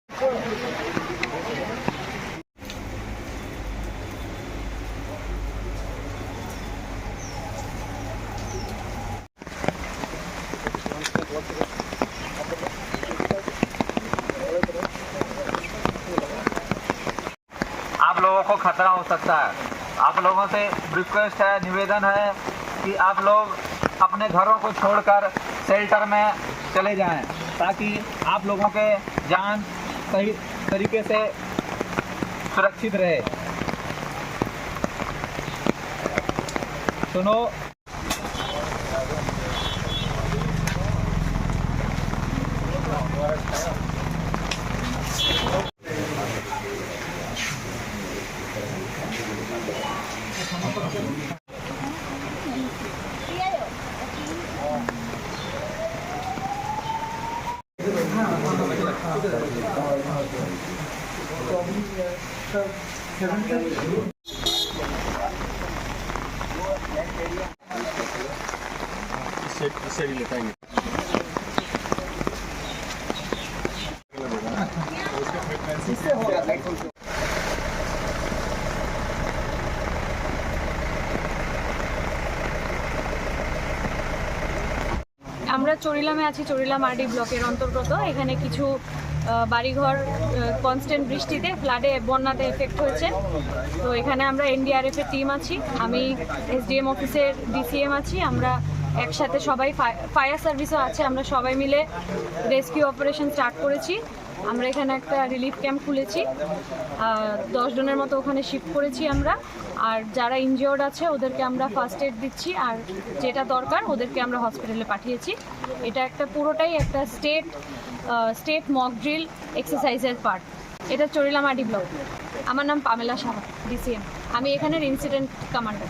आप लोगों को खतरा हो सकता है। आप लोगों से रिक्वेस्ट है, निवेदन है कि आप लोग अपने घरों को छोड़कर शेल्टर में चले जाएं ताकि आप लोगों के जान सही तरीके से सुरक्षित रहे। सुनो, इससे भी लेता है। আমরা চরিলামে আছি, চরিলাম আরডি ব্লকের অন্তর্গত। এখানে কিছু বাড়িঘর কনস্ট্যান্ট বৃষ্টিতে ফ্লাডে বন্যাতে এফেক্ট হয়েছে। তো এখানে আমরা এনডিআরএফ এর টিম আছি, আমি এসডিএম অফিসের ডিসিএম আছি, আমরা একসাথে সবাই ফায়ার সার্ভিসও আছে, আমরা সবাই মিলে রেস্কিউ অপারেশন স্টার্ট করেছি। আমরা এখানে একটা রিলিফ ক্যাম্প খুলেছি, 10 জনের মতো ওখানে শিফট করেছি আমরা। আর যারা ইনজিওর্ড আছে ওদেরকে আমরা ফার্স্ট এড দিচ্ছি, আর যেটা দরকার ওদেরকে আমরা হসপিটালে পাঠিয়েছি। এটা একটা পুরোটাই একটা স্টেট মক ড্রিল এক্সারসাইজের পার্ট। এটা চরিলাম আরডি ব্লক। আমার নাম পামেলা সাহা, ডিসিএম। আমি এখানের ইনসিডেন্ট কমান্ডার।